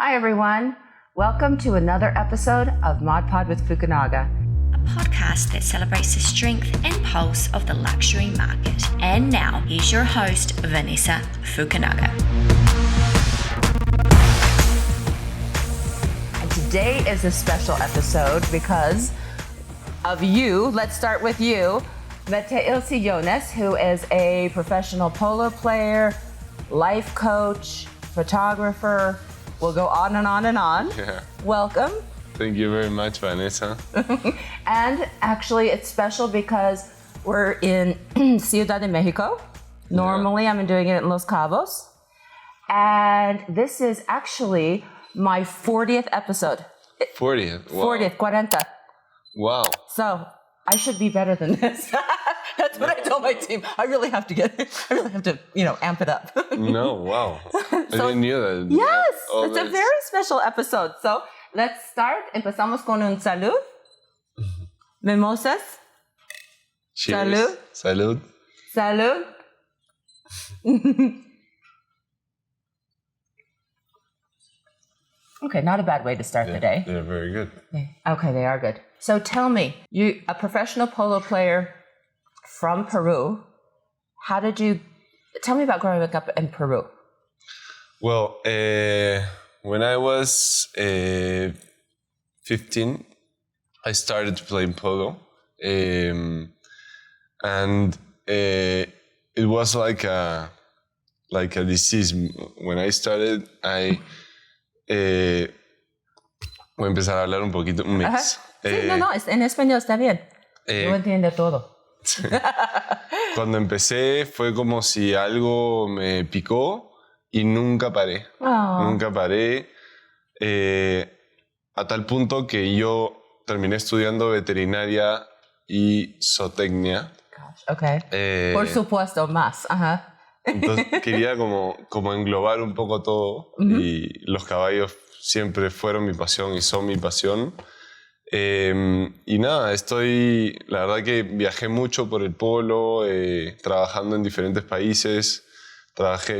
Hi everyone, welcome to another episode of Mod Pod with Fukunaga, a podcast that celebrates the strength and pulse of the luxury market. And now, here's your host, Vanessa Fukunaga. and today is a special episode because of you. Let's start with you, Mateo Cilloniz, who is a professional polo player, life coach, photographer. We'll go on and on and on. Yeah. Welcome. Thank you very much, Vanessa. And actually, it's special because we're in Ciudad de Mexico. Normally, I'm doing it in Los Cabos. And this is actually my 40th episode. 40th. Wow. 40th, 40. Wow. So I should be better than this. That's what I told my team. I really have to amp it up. No, wow. I didn't know that. Yes, Oh, it's a very special episode. So let's start. Empezamos con un salud. Mimosas. Cheers. Salud. Salud. Salud. Okay, not a bad way to start the day. They're very good. Okay, they are good. So tell me, you a professional polo player from Peru. Tell me about growing up in Peru? Well, when I was 15, I started to play polo. And it was like a disease. When I started, voy a empezar a hablar un poquito, un mix. Sí, no, en español está bien. Yo entiendo todo. Cuando empecé fue como si algo me picó y nunca paré. Oh. Nunca paré. A tal punto que yo terminé estudiando veterinaria y zootecnia. Gosh, okay. Por supuesto, más. Ajá. Entonces quería como englobar un poco todo. Y los caballos siempre fueron mi pasión y son mi pasión. Y nada, la verdad que viajé mucho por el polo, trabajando en diferentes países.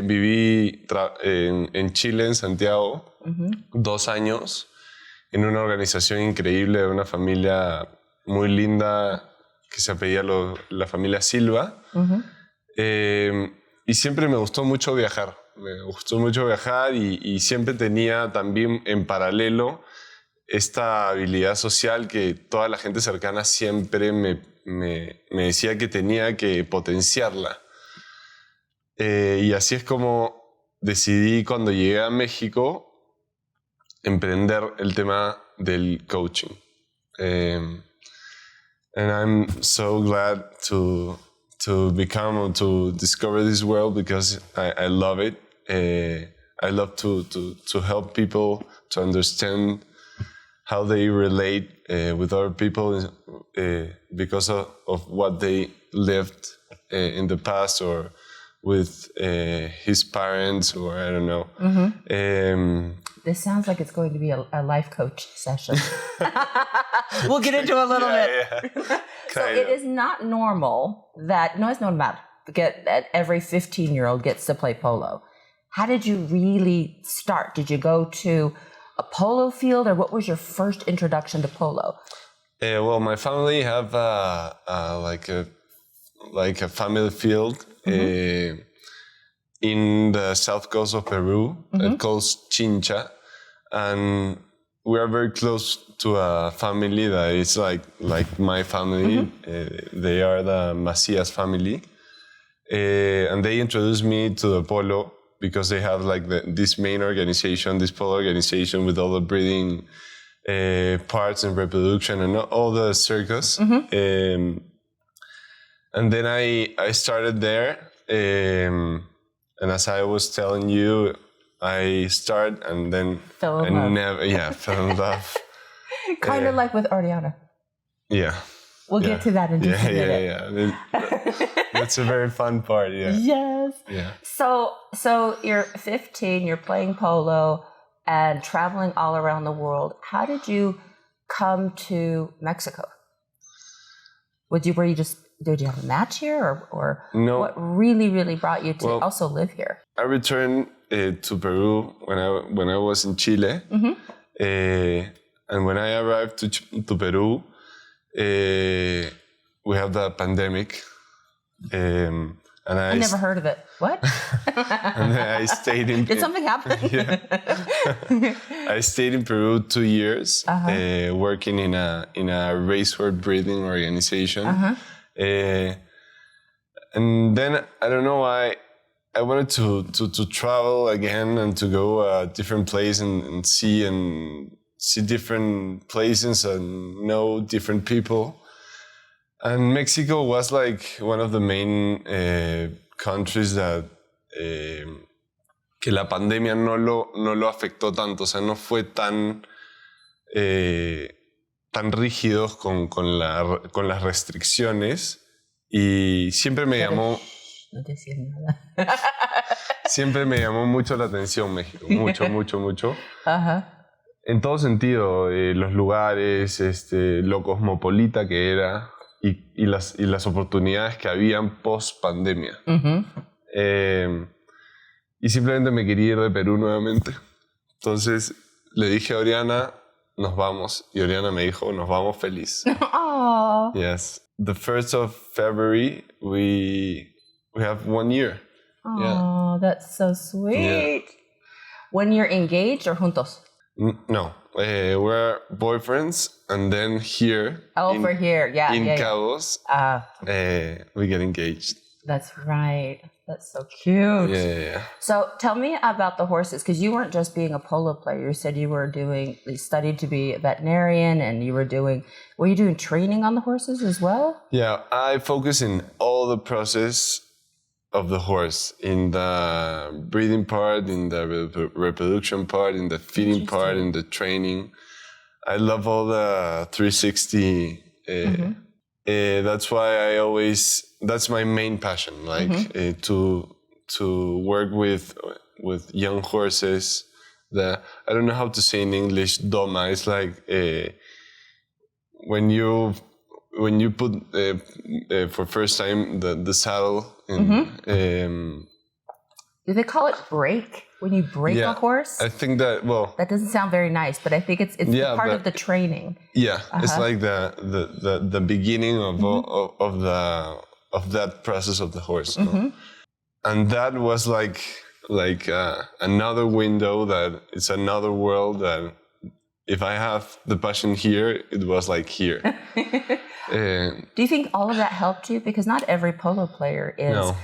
Viví en Chile, en Santiago, 2 años, en una organización increíble de una familia muy linda que se apellía la familia Silva. Y siempre me gustó mucho viajar. Y siempre tenía también en paralelo esta habilidad social que toda la gente cercana siempre me decía que tenía que potenciarla. Y así es como decidí cuando llegué a México emprender el tema del coaching. And I'm so glad to discover this world because I love it. I love to help people to understand how they relate with other people because of what they lived in the past or with his parents or I don't know. This sounds like it's going to be a life coach session. We'll get into a little bit. Yeah. So it is not normal no es normal that every 15-year-old gets to play polo. How did you really start? Did you go to a polo field or what was your first introduction to polo? Well, my family have like a family field in the south coast of Peru. It calls Chincha. And we are very close to a family that is like my family. They are the Macias family. And they introduced me to the polo because they have like this main organization, this polo organization with all the breeding parts and reproduction and all the circus. And then I started there. And as I was telling you, I started and then fell in love. Kind of like with Ariana. Yeah. We'll get to that in just a minute. That's a very fun part, yeah. Yes. Yeah. So you're 15, you're playing polo and traveling all around the world. How did you come to Mexico? Did you have a match here or no. What really, really brought you to also live here? I returned to Peru when I was in Chile. And when I arrived to Peru, we have the pandemic. And I never heard of it. What? And I stayed in... Did something happen? Yeah. I stayed in Peru 2 years, working in a racehorse breeding organization. And then, I don't know, I wanted to travel again and to go a different place and see different places and know different people. And Mexico was like one of the main countries that que la pandemia no lo afectó tanto, o sea, no fue tan rígidos con las restricciones, y siempre me llamó... No te decía nada. Siempre me llamó mucho la atención México, mucho. En todo sentido, los lugares, lo cosmopolita que era, y las oportunidades que habían post pandemia. Y simplemente me quería ir de Perú nuevamente. Entonces le dije a Oriana, nos vamos. Y Oriana me dijo, nos vamos feliz. Aww. Yes. The 1st of February, we have 1 year. Oh, Yeah. That's so sweet. Yeah. When you're engaged or juntos? No, we're boyfriends, and then here. For here, yeah. In yeah, Cabos, we get engaged. That's right. That's so cute. Yeah. So tell me about the horses, because you weren't just being a polo player. You said you studied to be a veterinarian, and were you doing training on the horses as well? Yeah, I focus in all the process of the horse, in the breeding part, in the reproduction part, in the feeding part, in the training. I love all the 360. That's why that's my main passion, to work with young horses. I don't know how to say in English, doma. It's like when you put for first time the saddle. Do they call it break? When you break a horse? I think that, that doesn't sound very nice, but I think it's part of the training. Yeah, it's like the beginning of that process of the horse. No? And that was like another window, that it's another world, that if I have the passion here, it was like here. Do you think all of that helped you? Because not every polo player is,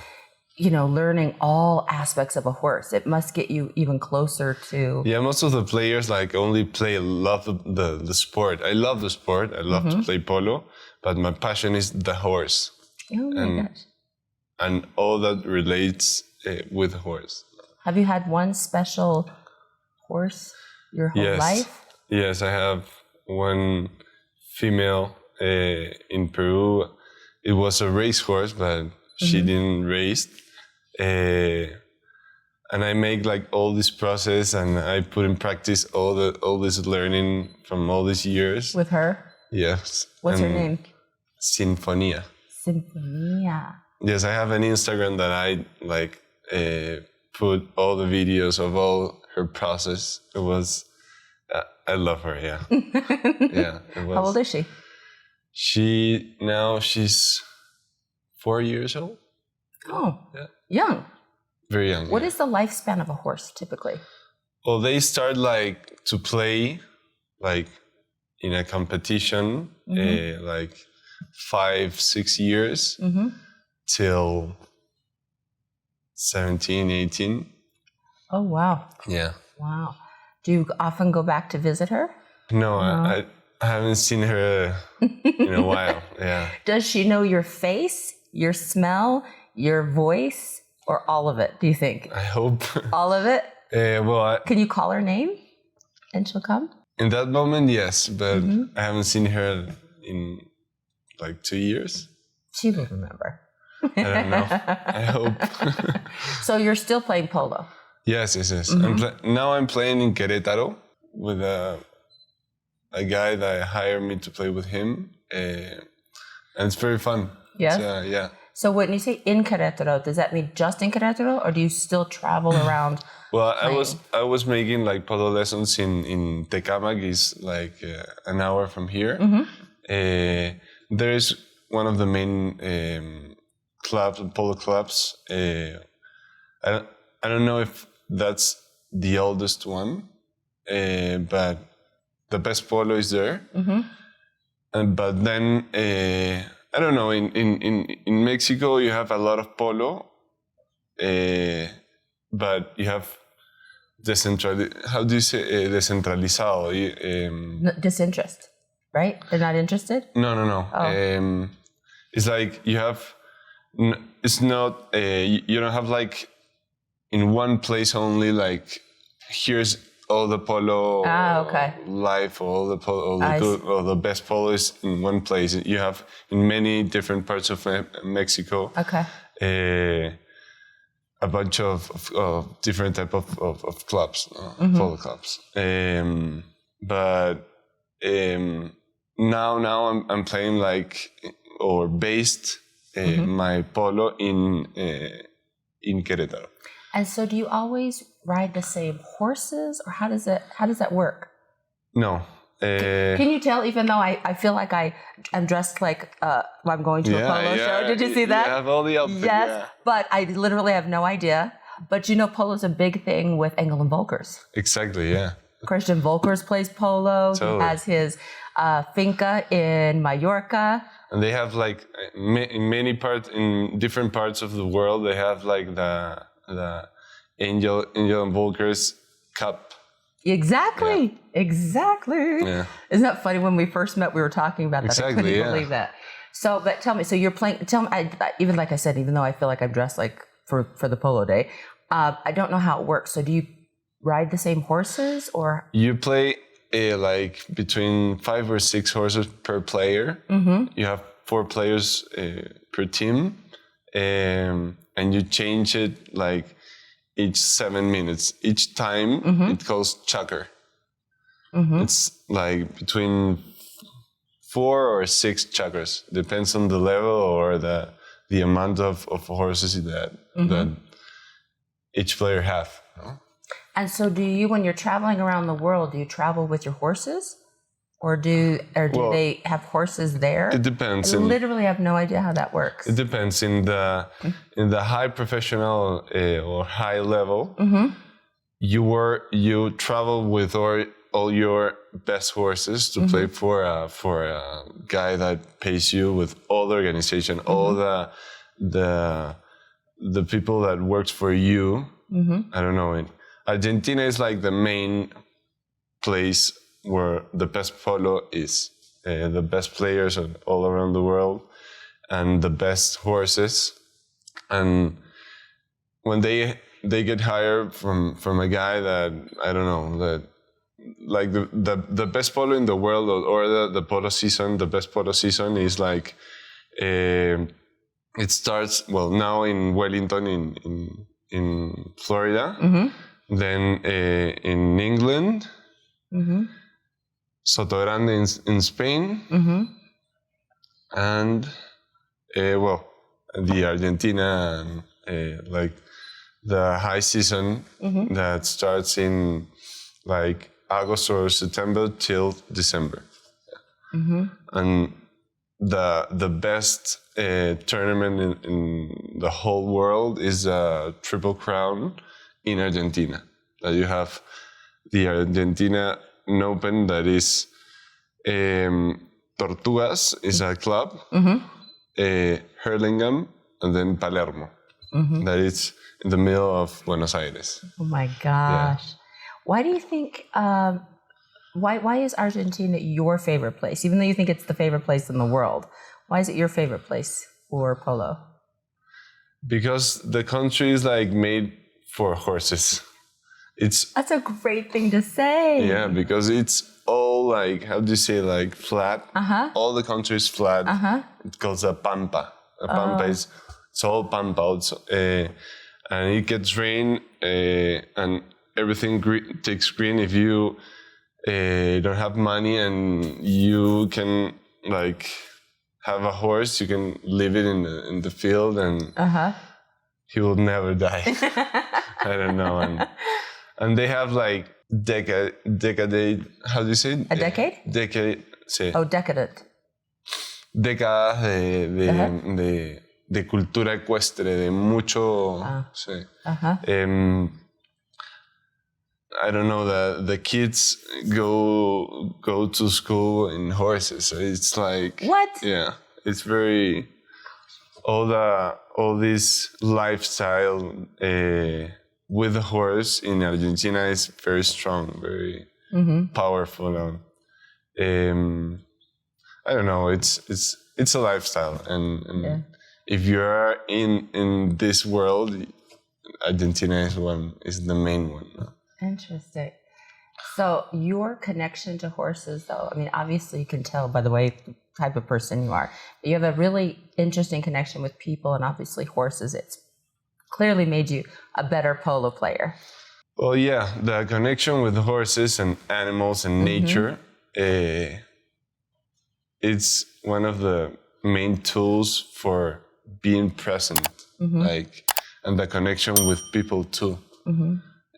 learning all aspects of a horse. It must get you even closer to... Yeah, most of the players only love the sport. I love the sport. I love to play polo, but my passion is the horse. Oh my gosh. And all that relates with the horse. Have you had one special horse your whole life? Yes, I have one female in Peru. It was a racehorse, but she didn't race. And I make all this process, and I put in practice all this learning from all these years. With her? Yes. What's her name? Sinfonia. Sinfonia. Yes, I have an Instagram that I put all the videos of all her process. It was, I love her, yeah. Yeah, it was. How old is she? She's 4 years old. Oh, yeah. Young. Very young. What is the lifespan of a horse typically? Well, they start to play in a competition 5-6 years till 17, 18. Oh, wow. Yeah. Wow. Do you often go back to visit her? No. I haven't seen her in a while. Yeah. Does she know your face, your smell, your voice, or all of it, do you think? I hope. All of it? Can you call her name and she'll come? In that moment, yes, but I haven't seen her in 2 years. She will remember. I don't know. I hope. So you're still playing polo? Yes. Now I'm playing in Querétaro with a guy that hired me to play with him. And it's very fun. Yes? Yeah. So when you say in Querétaro, does that mean just in Querétaro, or do you still travel around? Well, playing? I was making like polo lessons in Tecámac, is like an hour from here. There is one of the main polo clubs. I don't know if that's the oldest one, but the best polo is there. But then I don't know. In Mexico, you have a lot of polo, but you have how do you say descentralizado? Disinterest, right? They're not interested? No. Oh. It's like you have. It's not. You don't have like in one place only. Like here's all the polo life, all the best polo is in one place. You have in many different parts of Mexico. Okay. A bunch of different type of clubs, polo clubs. But now I'm playing like or based my polo in Querétaro. And so, do you always ride the same horses, or how does that work? No. Can you tell? Even though I feel like I'm dressed like I'm going to a polo show. Did you see that? You have all the outfits. Yes, but I literally have no idea. But you know, polo's a big thing with Engel and Volkers. Exactly. Yeah. Christian Volkers plays polo. Totally. He has his finca in Mallorca. And they have like in different parts of the world, they have like the Angel and Volkers Cup. Exactly. Yeah. Exactly. Yeah. Isn't that funny? When we first met, we were talking about that. Exactly, I couldn't believe that. So, but tell me, so you're playing, tell me, even like I said, even though I feel like I'm dressed like for the polo day, I don't know how it works. So do you ride the same horses or? You play like between 5 or 6 horses per player. You have 4 players per team. And you change it like each 7 minutes. Each time it goes chukar. It's like between 4 or 6 chukars. Depends on the level or the amount of horses that each player have. And so do you, when you're traveling around the world, do you travel with your horses? Or do they have horses there? It depends. I literally have no idea how that works. It depends. In the high professional or high level, you travel with all your best horses to play for a guy that pays you with all the organization, all the people that works for you. I don't know. Argentina is like the main place where the best polo is, the best players all around the world, and the best horses. And when they get hired from a guy that I don't know, that like the best polo in the world or the polo season, the best polo season is like it starts now in Wellington in Florida, then in England. Soto Grande in Spain, and the Argentina, like the high season that starts in like August or September till December, and the best tournament in the whole world is a Triple Crown in Argentina. That you have the Argentina Open, that is Tortugas is a club, Hurlingham, and then Palermo. That is in the middle of Buenos Aires. Oh my gosh. Yeah. Why do you think, why is Argentina your favorite place? Even though you think it's the favorite place in the world, why is it your favorite place for polo? Because the country is like made for horses. That's a great thing to say. Yeah, because it's all like, how do you say, like flat? All the country is flat. It calls a pampa. A pampa it's all pampa also. And it gets rain and everything takes green. If you don't have money and you can like have a horse, you can leave it in the field and he will never die. I don't know. And they have like decade, how do you say it? A decade? Decade, sí. Oh, decadent. Décadas de cultura ecuestre, de mucho... Sí. I don't know, the kids go to school in horses. So it's like... What? Yeah. It's very... All this lifestyle with the horse in Argentina is very strong, very powerful. I don't know. It's a lifestyle, and if you're in this world, Argentina is the main one. Interesting. So your connection to horses, though, I mean, obviously you can tell by the way the type of person you are. You have a really interesting connection with people, and obviously horses. It's clearly made you a better polo player. Well, yeah, the connection with horses and animals and nature. It's one of the main tools for being present, and the connection with people too.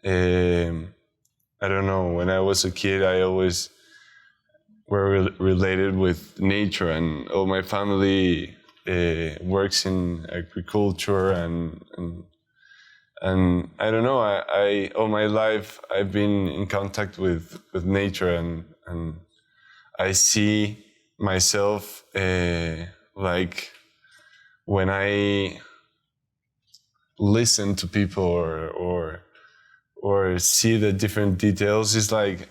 I don't know, when I was a kid, I always were related with nature, and all my family works in agriculture, and I don't know, I all my life I've been in contact with nature, and I see myself like when I listen to people or see the different details, it's like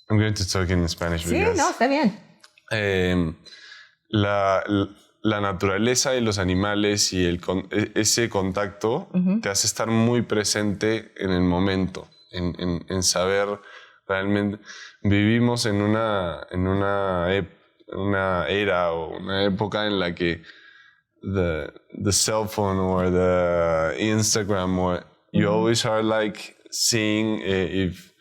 I'm going to talk in Spanish. Sí, no, está bien. La naturaleza y los animales y ese contacto te hace estar muy presente en el momento, en saber realmente. Vivimos en una era o una época en la que the cell phone or the Instagram or you always are like seeing if,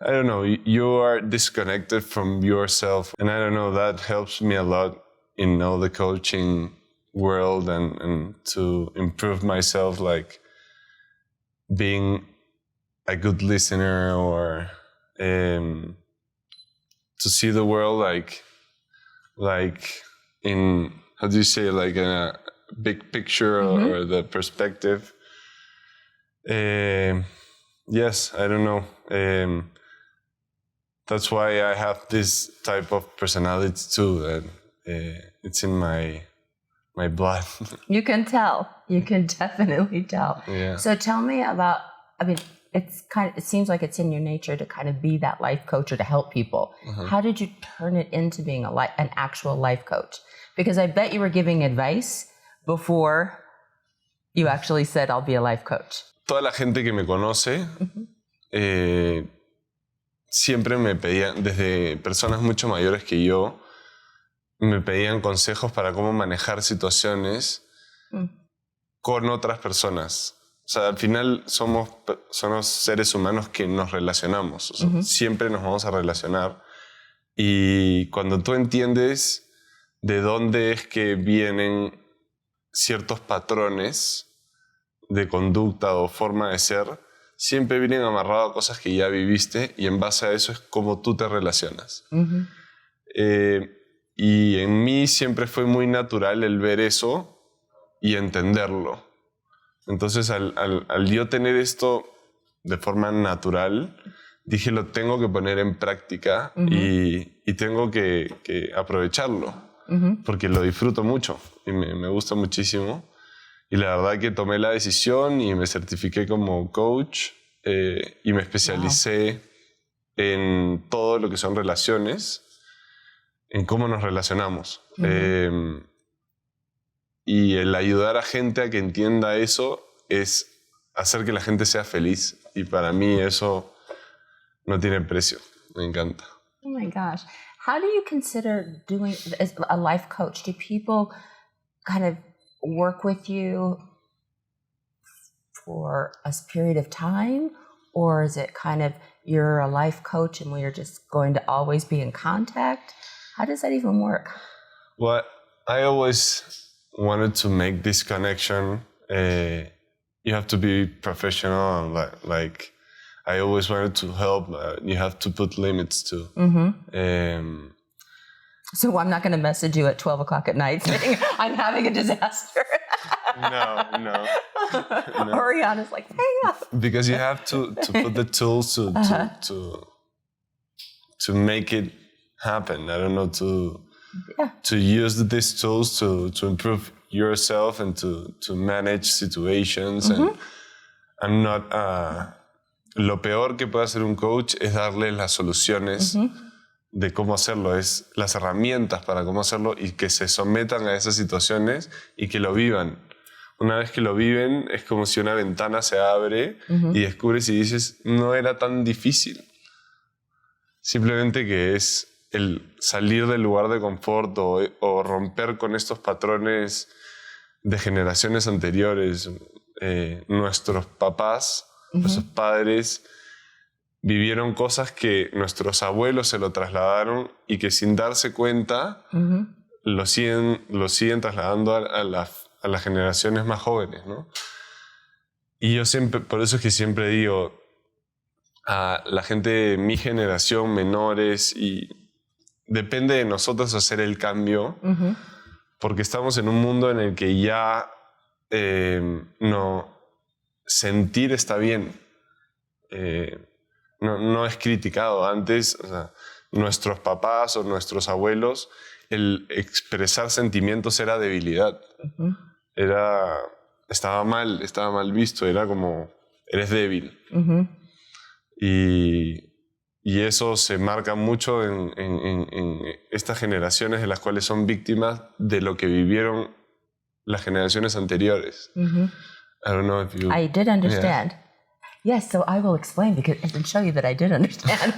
I don't know, you are disconnected from yourself. And I don't know, that helps me a lot in all the coaching world and to improve myself, like being a good listener or to see the world like in, how do you say, like in a big picture or the perspective. Yes, I don't know. That's why I have this type of personality too, that it's in my blood. You can tell. You can definitely tell. Yeah. So tell me about, I mean, it seems like it's in your nature to kind of be that life coach or to help people. How did you turn it into being an actual life coach? Because I bet you were giving advice before you actually said, I'll be a life coach. Toda la gente que me conoce siempre me pedían, desde personas mucho mayores que yo, me pedían consejos para cómo manejar situaciones con otras personas. O sea, al final somos seres humanos que nos relacionamos. O sea, siempre nos vamos a relacionar. Y cuando tú entiendes de dónde es que vienen ciertos patrones de conducta o forma de ser, siempre vienen amarrados a cosas que ya viviste y en base a eso es como tú te relacionas. Y en mí siempre fue muy natural el ver eso y entenderlo. Entonces, al yo tener esto de forma natural, dije, lo tengo que poner en práctica y tengo que aprovecharlo, porque lo disfruto mucho y me gusta muchísimo. Y la verdad que tomé la decisión y me certifiqué como coach y me especialicé en todo lo que son relaciones, en cómo nos relacionamos. Y el ayudar a gente a que entienda eso es hacer que la gente sea feliz. Y para mí eso no tiene precio. Me encanta. Oh my gosh. How do you consider doing as a life coach? Do people kind of work with you for a period of time? Or is it kind of you're a life coach and we're just going to always be in contact? How does that even work? Well, I always wanted to make this connection. You have to be professional, and like I always wanted to help. You have to put limits too. So I'm not going to message you at 12 o'clock at night saying I'm having a disaster. No. Oriana's like, hang up. Because you have to put the tools to make it happen. I don't know, to use these tools to improve yourself and to manage situations. And not lo peor que puede hacer un coach es darle las soluciones de cómo hacerlo, es las herramientas para cómo hacerlo y que se sometan a esas situaciones y que lo vivan. Una vez que lo viven, es como si una ventana se abre y descubres y dices, no era tan difícil. Simplemente que es el salir del lugar de confort o romper con estos patrones de generaciones anteriores. Nuestros papás, nuestros padres, vivieron cosas que nuestros abuelos se lo trasladaron y que sin darse cuenta lo siguen trasladando a las generaciones más jóvenes, ¿no? Y yo siempre, por eso es que siempre digo a la gente de mi generación, menores, y depende de nosotros hacer el cambio, porque estamos en un mundo en el que ya sentir está bien. No es criticado. Antes, o sea, nuestros papás o nuestros abuelos, el expresar sentimientos era debilidad. Estaba mal visto, era como, eres débil. Y eso se marca mucho en estas generaciones de las cuales son víctimas de lo que vivieron las generaciones anteriores. I don't know if you... I did understand. Yes, so I will explain and show you that I did understand.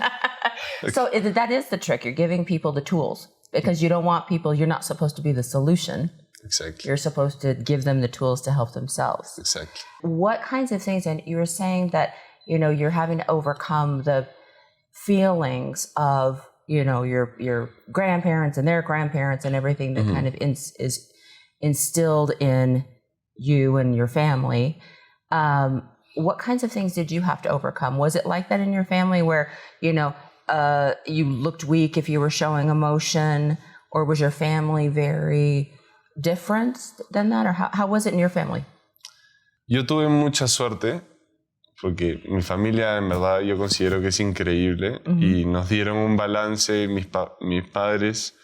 So that is the trick. You're giving people the tools because you don't want people, you're not supposed to be the solution. Exactly. You're supposed to give them the tools to help themselves. Exactly. What kinds of things, and you were saying that, you're having to overcome the feelings of, your grandparents and their grandparents and everything that kind of is instilled in you and your family. What kinds of things did you have to overcome? Was it like that in your family where, you looked weak if you were showing emotion, or was your family very different than that? Or how was it in your family? Yo tuve mucha suerte porque mi familia en verdad yo considero que es increíble y nos dieron un balance, mis padres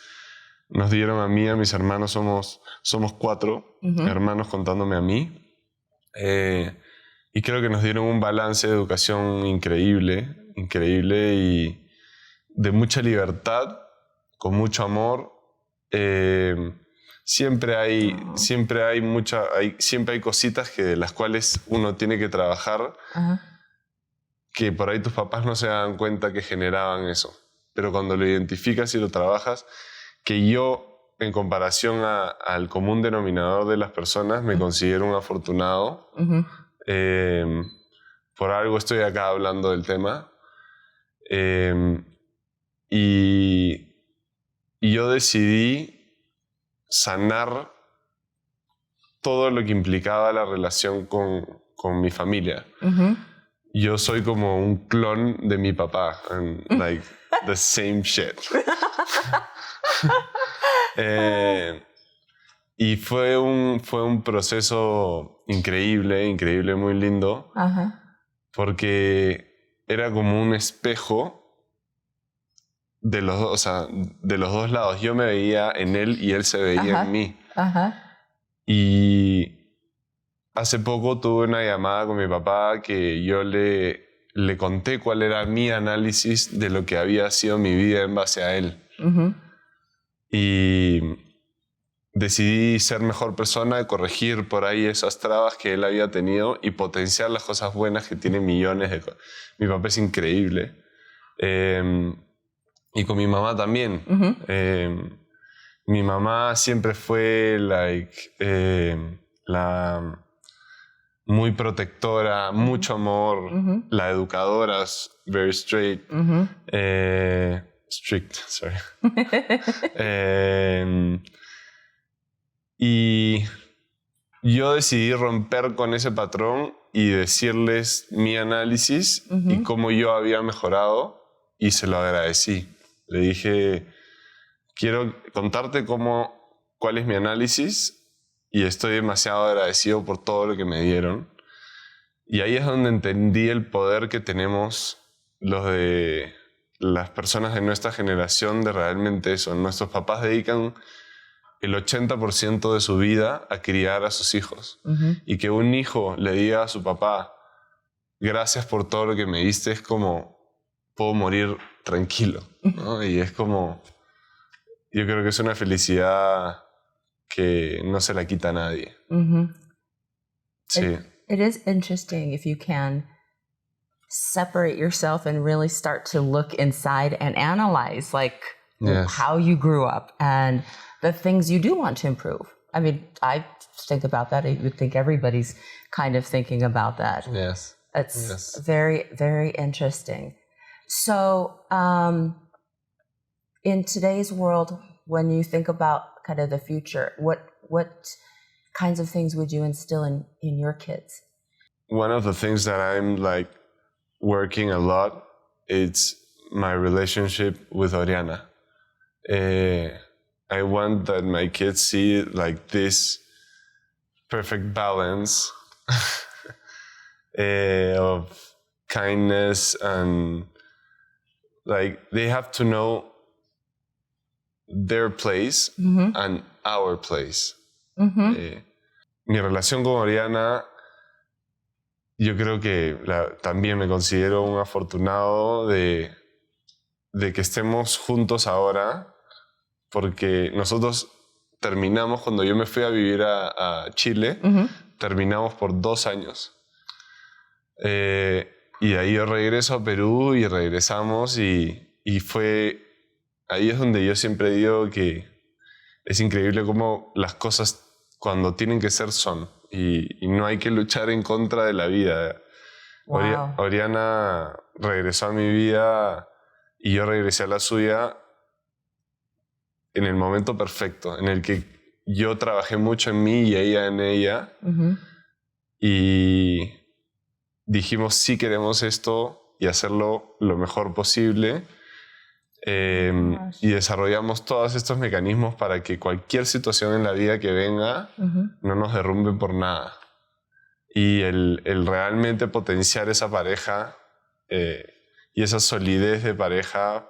nos dieron a mí y a mis hermanos, somos 4 hermanos contándome a mí. Y creo que nos dieron un balance de educación increíble y de mucha libertad, con mucho amor. Siempre hay cositas de las cuales uno tiene que trabajar, que por ahí tus papás no se dan cuenta que generaban eso. Pero cuando lo identificas y lo trabajas, que yo, en comparación al común denominador de las personas, me considero un afortunado. Por algo estoy acá hablando del tema. Y yo decidí sanar todo lo que implicaba la relación con mi familia. Yo soy como un clon de mi papá, and like the same shit. Y fue un proceso increíble, muy lindo, porque era como un espejo de los dos, o sea, de los dos lados. Yo me veía en él y él se veía en mí. Y hace poco tuve una llamada con mi papá que yo le conté cuál era mi análisis de lo que había sido mi vida en base a él. Y decidí ser mejor persona, y corregir por ahí esas trabas que él había tenido y potenciar las cosas buenas que tiene millones de cosas. Mi papá es increíble. Y con mi mamá también. Mi mamá siempre fue muy protectora, mucho amor, la educadora, very straight. strict, sorry. Y yo decidí romper con ese patrón y decirles mi análisis y cómo yo había mejorado, y se lo agradecí. Le dije, quiero contarte cuál es mi análisis y estoy demasiado agradecido por todo lo que me dieron. Y ahí es donde entendí el poder que tenemos las personas de nuestra generación de realmente eso. Nuestros papás dedican el 80% de su vida a criar a sus hijos. Y que un hijo le diga a su papá, gracias por todo lo que me diste, es como, puedo morir tranquilo, ¿no? Y es como, yo creo que es una felicidad que no se la quita a nadie. Sí. It is interesting if you can separate yourself and really start to look inside and analyze how you grew up and the things you do want to improve. I mean, I think about that. I would think everybody's kind of thinking about that. Yes. It's very, very interesting. So in today's world, when you think about kind of the future, what kinds of things would you instill in your kids? One of the things that I'm working a lot, it's my relationship with Oriana. I want that my kids see this perfect balance of kindness, and they have to know their place and our place. Mi relación con Oriana, yo creo que también me considero un afortunado de que estemos juntos ahora, porque nosotros terminamos, cuando yo me fui a vivir a Chile, terminamos por 2 años. Y ahí yo regreso a Perú y regresamos y ahí es donde yo siempre digo que es increíble cómo las cosas cuando tienen que ser son, y no hay que luchar en contra de la vida. Wow. Oriana regresó a mi vida y yo regresé a la suya en el momento perfecto, en el que yo trabajé mucho en mí y ella en ella. Y dijimos, sí, queremos esto y hacerlo lo mejor posible. Y desarrollamos todos estos mecanismos para que cualquier situación en la vida que venga no nos derrumbe por nada. Y el realmente potenciar esa pareja y esa solidez de pareja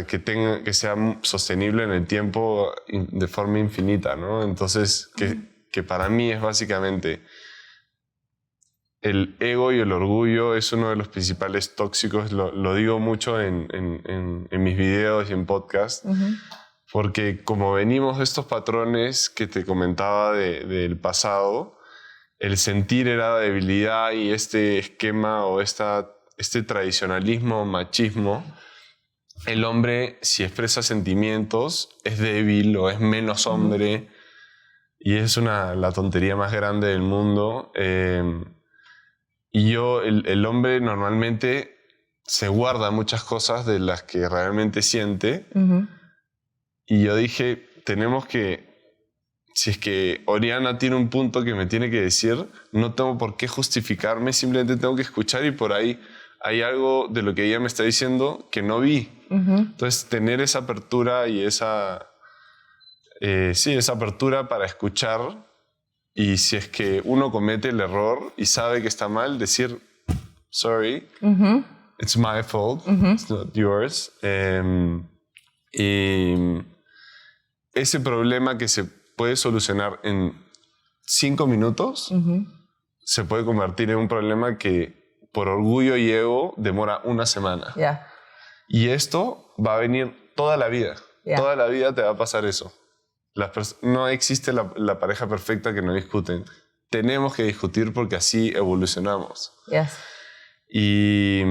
que sea sostenible en el tiempo de forma infinita, ¿no? Entonces, que para mí es básicamente el ego y el orgullo es uno de los principales tóxicos. Lo digo mucho en mis videos y en podcast, porque como venimos de estos patrones que te comentaba del pasado, el sentir era debilidad, y este esquema o este tradicionalismo, machismo, el hombre, si expresa sentimientos, es débil o es menos hombre, y es la tontería más grande del mundo. Y el hombre normalmente se guarda muchas cosas de las que realmente siente. Y yo dije, tenemos que, si es que Oriana tiene un punto que me tiene que decir, no tengo por qué justificarme, simplemente tengo que escuchar, y por ahí hay algo de lo que ella me está diciendo que no vi. Entonces, tener esa apertura y esa apertura para escuchar. Y si es que uno comete el error y sabe que está mal, decir, sorry, it's my fault, it's not yours. Y ese problema que se puede solucionar en 5 minutos, se puede convertir en un problema que por orgullo y ego demora 1 semana. Y esto va a venir toda la vida. Toda la vida te va a pasar eso. No existe la pareja perfecta que no discuten. Tenemos que discutir porque así evolucionamos. Y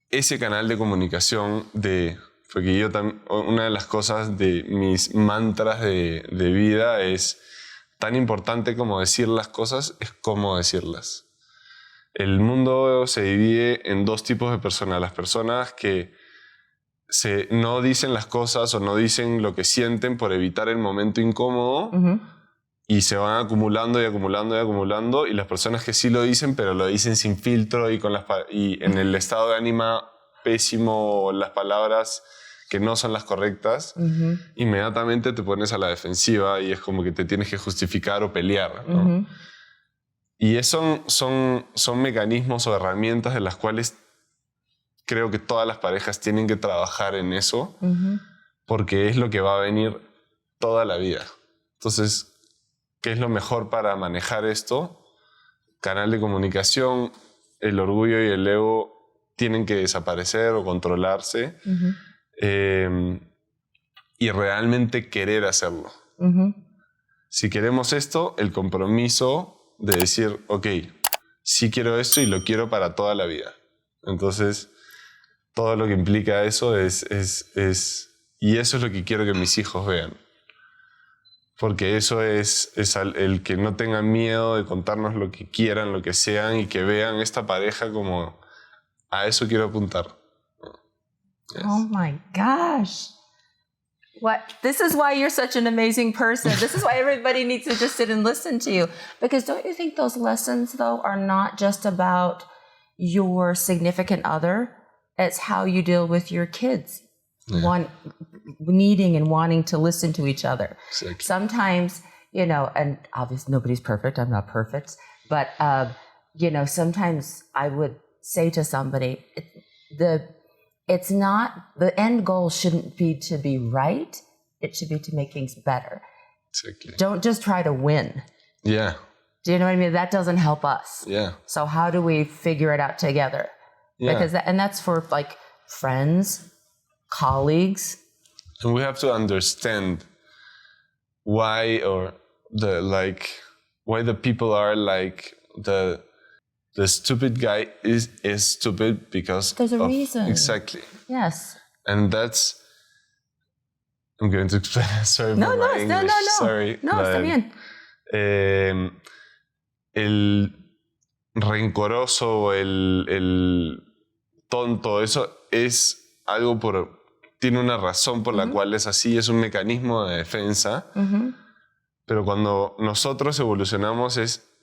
ese canal de comunicación, porque yo una de las cosas de mis mantras de vida es, tan importante como decir las cosas es cómo decirlas. el mundo se divide en dos tipos de personas. Las personas que no dicen las cosas o no dicen lo que sienten por evitar el momento incómodo y se van acumulando y acumulando y acumulando. Y las personas que sí lo dicen, pero lo dicen sin filtro y en el estado de ánimo pésimo o las palabras que no son las correctas, inmediatamente te pones a la defensiva y es como que te tienes que justificar o pelear, ¿no? Y esos son mecanismos o herramientas de las cuales creo que todas las parejas tienen que trabajar en eso, porque es lo que va a venir toda la vida. Entonces, ¿qué es lo mejor para manejar esto? Canal de comunicación, el orgullo y el ego tienen que desaparecer o controlarse. Y realmente querer hacerlo. Si queremos esto, el compromiso de decir, ok, sí quiero esto y lo quiero para toda la vida. Entonces, todo lo que implica eso y eso es lo que quiero que mis hijos vean. Porque eso es el que no tengan miedo de contarnos lo que quieran, lo que sean, y que vean esta pareja como a eso quiero apuntar. Yes. Oh my gosh. What? This is why you're such an amazing person. This is why everybody needs to just sit and listen to you. Because don't you think those lessons, though, are not just about your significant other? It's how you deal with your kids. Needing and wanting to listen to each other. Exactly. Sometimes, and obviously nobody's perfect. I'm not perfect. But, sometimes I would say to somebody, it's not, the end goal shouldn't be to be right. It should be to make things better. Exactly. Don't just try to win. Yeah. Do you know what I mean? That doesn't help us. Yeah. So how do we figure it out together? Yeah. Because that's for like friends, colleagues. And we have to understand why the people are like the stupid guy is stupid because there's a reason. Exactly. Yes. And I'm going to explain. Sorry for my English. No. Sorry. No, está bien. El rencoroso, el tonto, eso es algo tiene una razón por la cual es así, es un mecanismo de defensa. Pero cuando nosotros evolucionamos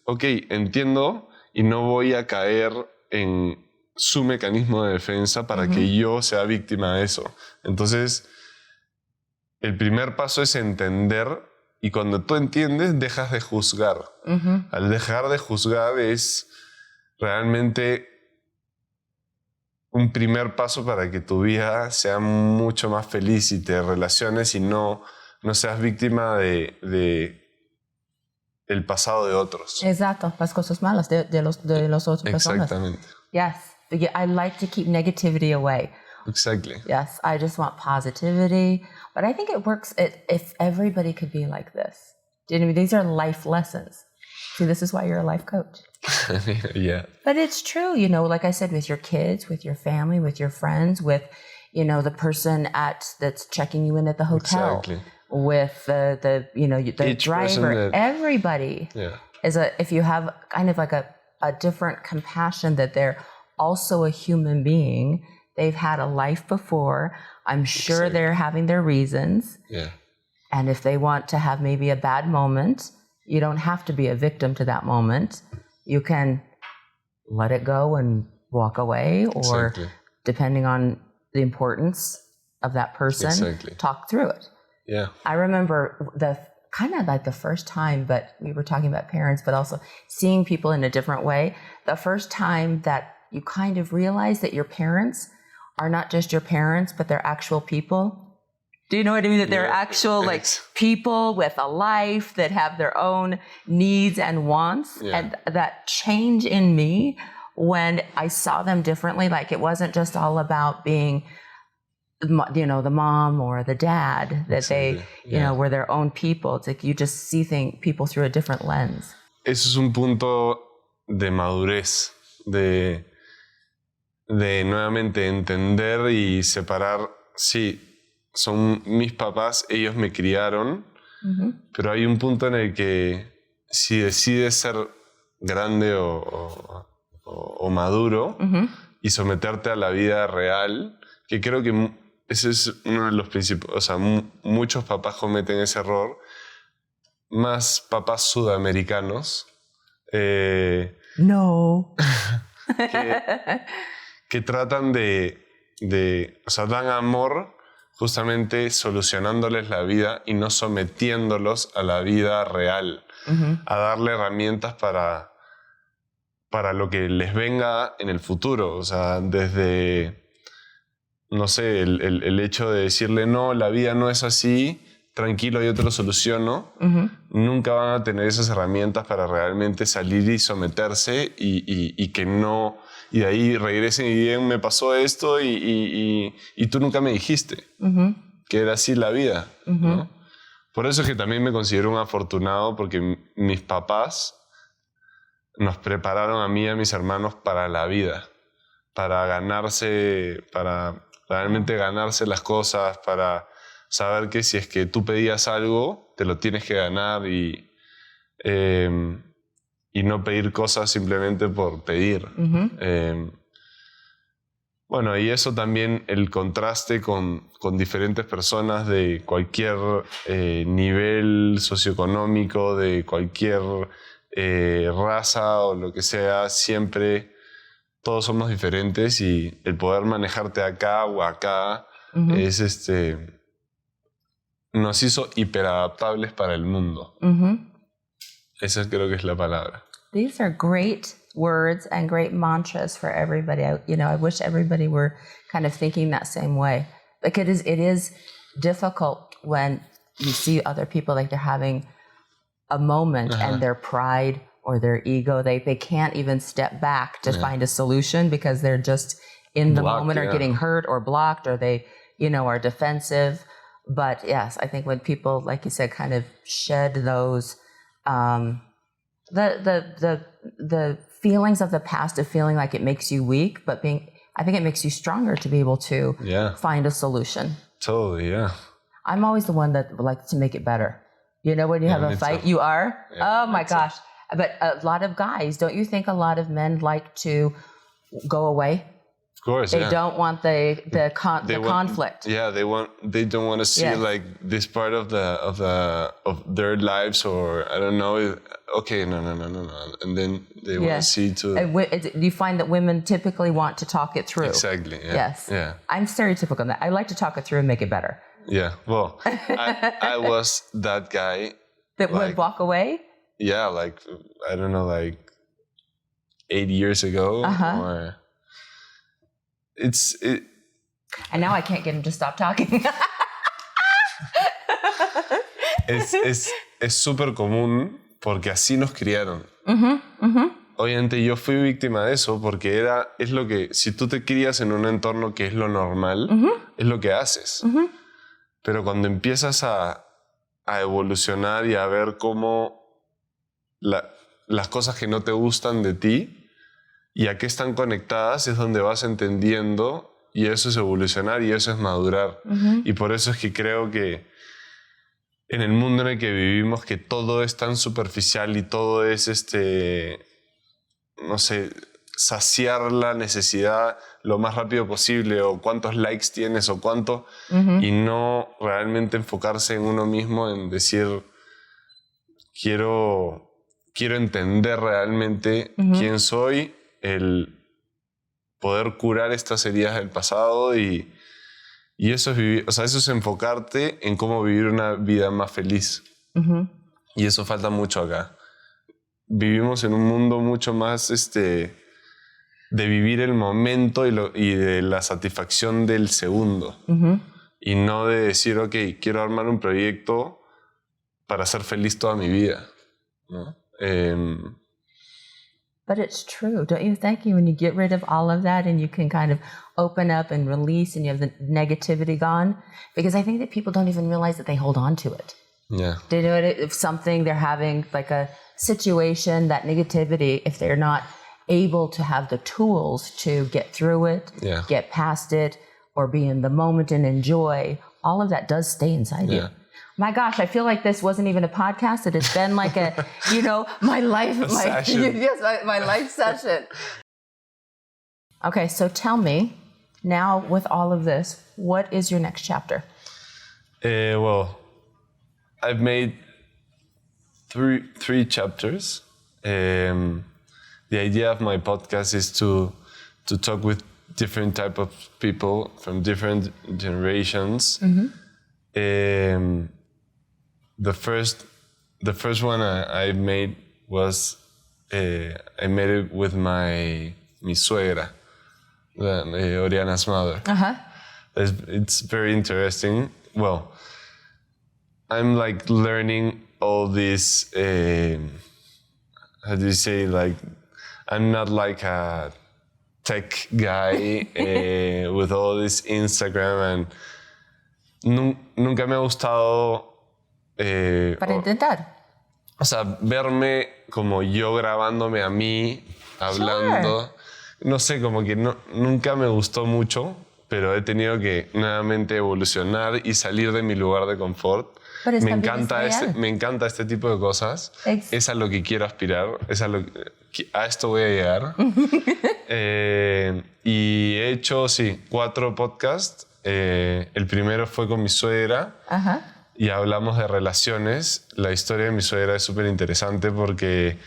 ok, entiendo y no voy a caer en su mecanismo de defensa para que yo sea víctima de eso. Entonces, el primer paso es entender, y cuando tú entiendes, dejas de juzgar. Al dejar de juzgar es realmente un primer paso para que tu vida sea mucho más feliz y te relaciones y no seas víctima del pasado de otros. Exacto, las cosas malas de los otros personas. Exactamente. Yes, I like to keep negativity away. Exactly. Yes, I just want positivity. But I think it works if everybody could be like this. Do you know what I mean? These are life lessons. See, this is why you're a life coach. Yeah. But it's true, like I said, with your kids, with your family, with your friends, with, the person that's checking you in at the hotel. Exactly. With the driver, everybody if you have kind of like a different compassion that they're also a human being, they've had a life before. I'm sure they're having their reasons. Yeah. And if they want to have maybe a bad moment, you don't have to be a victim to that moment. You can let it go and walk away, or depending on the importance of that person, talk through it. Yeah. I remember the first time, but we were talking about parents, but also seeing people in a different way. The first time that you kind of realize that your parents are not just your parents, but they're actual people. Do you know what I mean? That they're actual people with a life that have their own needs and wants. Yeah. And that change in me when I saw them differently, like it wasn't just all about being the mom or the dad, that they, were their own people. It's like you just see people through a different lens. Eso es un punto de madurez, de nuevamente entender y separar. Sí, son mis papás, ellos me criaron, pero hay un punto en el que si decides ser grande o o maduro y someterte a la vida real, que creo que ese es uno de los principios. O sea, muchos papás cometen ese error, más papás sudamericanos. No. que tratan o sea, dan amor justamente solucionándoles la vida y no sometiéndolos a la vida real, a darle herramientas para lo que les venga en el futuro. O sea, desde, no sé, el hecho de decirle, no, la vida no es así, tranquilo, yo te lo soluciono, nunca van a tener esas herramientas para realmente salir y someterse y que no... Y de ahí regresen y digan, me pasó esto y tú nunca me dijiste que era así la vida, ¿no? Por eso es que también me considero un afortunado, porque mis papás nos prepararon a mí y a mis hermanos para la vida, para realmente ganarse las cosas, para saber que si es que tú pedías algo, te lo tienes que ganar y no pedir cosas simplemente por pedir. Bueno, y eso también, el contraste con diferentes personas de cualquier nivel socioeconómico, de cualquier raza o lo que sea, siempre todos somos diferentes, y el poder manejarte acá o acá es nos hizo hiperadaptables para el mundo. Esa creo que es la palabra. These are great words and great mantras for everybody. I wish everybody were kind of thinking that same way. Like it is difficult when you see other people, like they're having a moment and their pride or their ego, they can't even step back to find a solution because they're just in the moment or getting hurt or blocked, or they, are defensive. But yes, I think when people, like you said, kind of shed those, the feelings of the past of feeling like it makes you weak, but I think it makes you stronger to be able to find a solution. Totally, yeah. I'm always the one that likes to make it better. When you have a fight, you are? Yeah, oh my gosh. But a lot of guys, don't you think a lot of men like to go away? Of course, they don't want the conflict. Yeah, they don't want to see like this part of their lives, or I don't know. Okay, no, and then they want to see too. You find that women typically want to talk it through. Exactly. Yeah. Yes. Yeah. I'm stereotypical in that. I like to talk it through and make it better. Yeah. Well, I was that guy that would walk away. Yeah, like I don't know, like 8 years ago, or. And now I can't get him to stop talking. es súper común porque así nos criaron. Obviamente yo fui víctima de eso porque es lo que, si tú te crías en un entorno que es lo normal, es lo que haces. Pero cuando empiezas a evolucionar y a ver cómo las cosas que no te gustan de ti y a qué están conectadas, es donde vas entendiendo, y eso es evolucionar y eso es madurar. Y por eso es que creo que en el mundo en el que vivimos, que todo es tan superficial y todo es, no sé, saciar la necesidad lo más rápido posible, o cuántos likes tienes o cuánto, y no realmente enfocarse en uno mismo, en decir, quiero entender realmente quién soy, el poder curar estas heridas del pasado, y eso es vivir, o sea, eso es enfocarte en cómo vivir una vida más feliz. Y eso falta mucho acá. Vivimos en un mundo mucho más de vivir el momento y de la satisfacción del segundo. Y no de decir, ok, quiero armar un proyecto para ser feliz toda mi vida, ¿no? But it's true, don't you think? When you get rid of all of that and you can kind of open up and release, and you have the negativity gone, because I think that people don't even realize that they hold on to it. Yeah. Do you know what? If something, they're having like a situation, that negativity, if they're not able to have the tools to get through it, get past it, or be in the moment and enjoy, all of that does stay inside you. My gosh, I feel like this wasn't even a podcast. It has been like my life, my life session. Okay, so tell me, now with all of this, what is your next chapter? Well, I've made three chapters. The idea of my podcast is to talk with different type of people from different generations. The first one I made was I made it with mi suegra, Oriana's mother. It's very interesting. Well, I'm like learning all this. How do you say? Like, I'm not like a tech guy with all this Instagram, and nunca me ha gustado. Para intentar. O sea, verme como yo grabándome a mí, hablando. No sé, como que nunca me gustó mucho, pero he tenido que nuevamente evolucionar y salir de mi lugar de confort. Me encanta este tipo de cosas. Es a lo que quiero aspirar, a esto voy a llegar. Y he hecho, 4 podcasts. El primero fue con mi suegra. Y hablamos de relaciones. La historia de mi suegra es súper interesante porque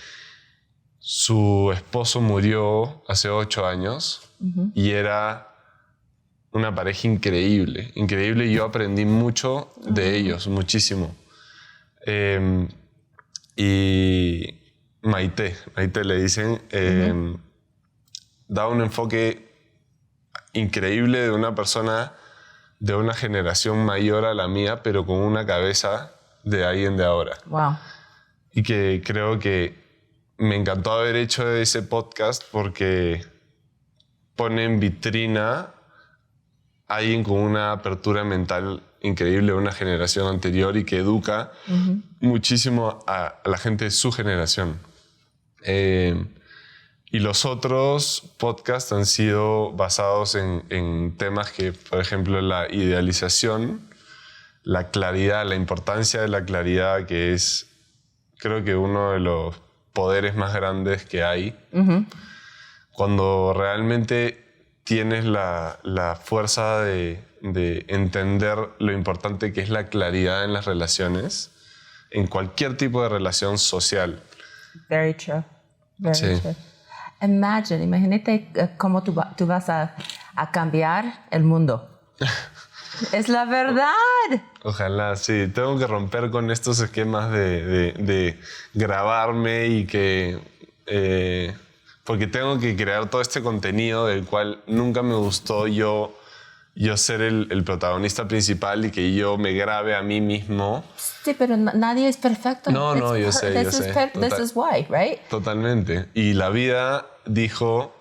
su esposo murió hace 8 años y era una pareja increíble, increíble, y yo aprendí mucho de ellos, muchísimo. Y Maite le dicen, da un enfoque increíble de una persona de una generación mayor a la mía, pero con una cabeza de alguien de ahora. Wow. Y que creo que me encantó haber hecho ese podcast porque pone en vitrina a alguien con una apertura mental increíble de una generación anterior y que educa muchísimo a la gente de su generación. Y los otros podcasts han sido basados en temas que, por ejemplo, la idealización, la claridad, la importancia de la claridad, que es, creo que uno de los poderes más grandes que hay. Cuando realmente tienes la fuerza de entender lo importante que es la claridad en las relaciones, en cualquier tipo de relación social. Very true. Very true. Imagínate cómo tú vas a cambiar el mundo. Es la verdad. Ojalá, sí. Tengo que romper con estos esquemas de grabarme y que... porque tengo que crear todo este contenido del cual nunca me gustó yo ser el protagonista principal y que yo me grabe a mí mismo. Sí, pero nadie es perfecto. No, yo sé. This is why, right? Totalmente. Y la vida dijo,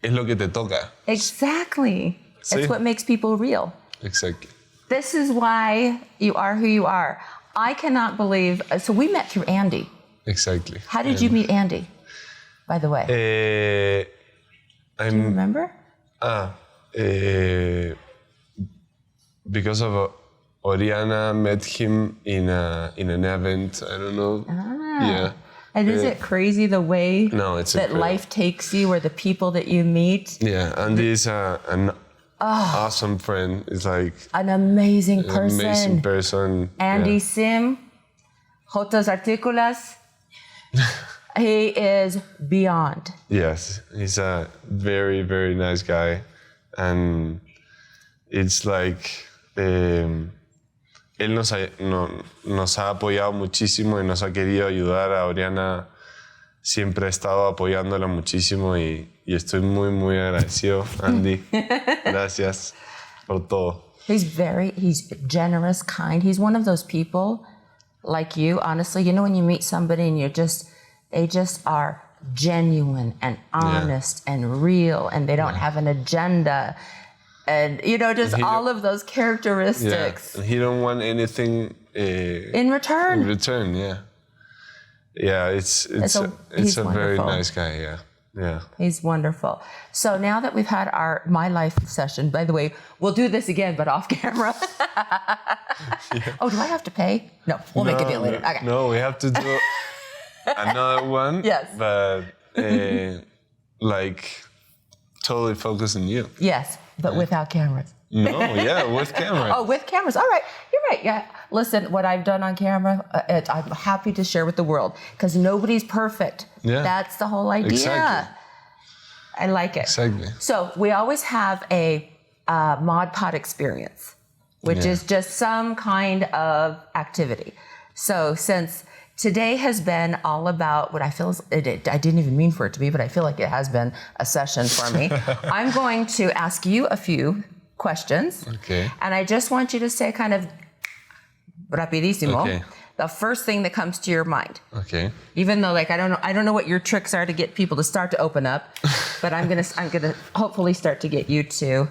es lo que te toca. Exactly. Sí. It's what makes people real. Exactly. This is why you are who you are. I cannot believe... So we met through Andy. Exactly. How did you meet Andy, by the way? Do you remember? Because of Oriana met him in an event. I don't know. Yeah. And is it crazy the way that incredible. Life takes you, or the people that you meet? Yeah, Andy is an awesome friend. It's like an amazing person. Andy Sim, Jotas Articulas. He is beyond. Yes, he's a very, very nice guy. And it's like... él nos ha apoyado muchísimo y nos ha querido ayudar. A Oriana siempre ha estado apoyándola muchísimo y estoy muy, muy agradecido, Andy. Gracias por todo. He's generous, kind. He's one of those people like you, honestly. You know when you meet somebody and they just are genuine and honest and real, and they don't have an agenda. And, just all of those characteristics. Yeah, and he don't want anything... in return. In return, yeah. Yeah, it's a very nice guy, yeah. He's wonderful. So now that we've had My Life session, by the way, we'll do this again, but off camera. Oh, do I have to pay? No, we'll make a deal later. Okay. No, we have to do another one. Yes. But, totally focus on you. Yes, but without cameras. No, yeah, with camera. Oh, with cameras. All right. You're right. Yeah. Listen, what I've done on camera, I'm happy to share with the world because nobody's perfect. Yeah. That's the whole idea. Exactly. I like it. Exactly. So we always have a Mod Pod experience, which is just some kind of activity. So since today has been all about what I feel is, I didn't even mean for it to be, but I feel like it has been a session for me. I'm going to ask you a few questions. Okay. And I just want you to say kind of rapidísimo, the first thing that comes to your mind. Okay. Even though I don't know what your tricks are to get people to start to open up, but I'm gonna hopefully start to get you to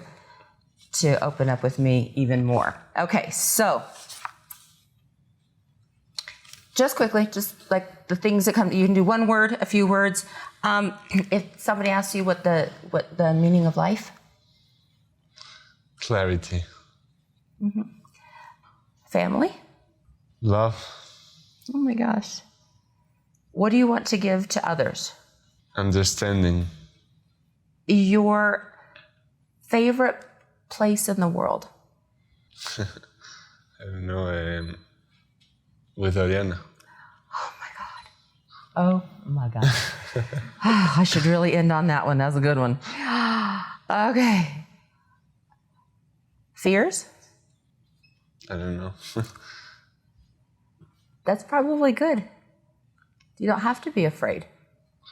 open up with me even more. Okay, so just quickly, just like the things that come, you can do one word, a few words. If somebody asks you what the meaning of life. Clarity. Mm-hmm. Family. Love. Oh my gosh. What do you want to give to others? Understanding. Your favorite place in the world? I don't know. With Oriana. Oh my God. I should really end on that one. That was a good one. Okay. Fears? I don't know. That's probably good. You don't have to be afraid.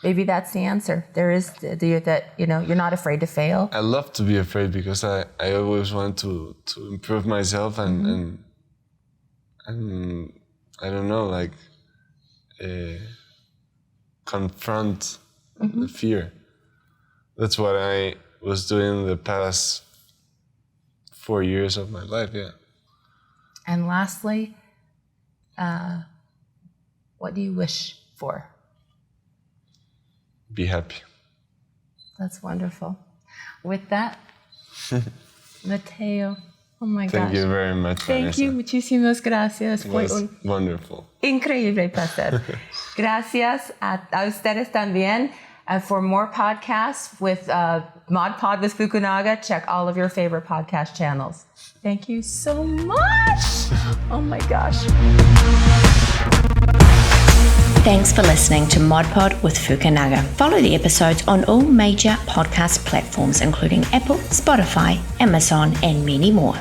Maybe that's the answer. There is that, you're not afraid to fail. I love to be afraid because I always want to improve myself and I don't know, confront the fear. That's what I was doing the past 4 years of my life, yeah. And lastly, what do you wish for? Be happy. That's wonderful. With that, Mateo, oh my gosh. Thank you very much, Thank Vanessa. you, muchísimas gracias. It was wonderful. Increíble placer. Gracias a ustedes también. And for more podcasts with Mod Pod with Fukunaga, check all of your favorite podcast channels. Thank you so much. Oh my gosh. Thanks for listening to Mod Pod with Fukunaga. Follow the episodes on all major podcast platforms, including Apple, Spotify, Amazon, and many more.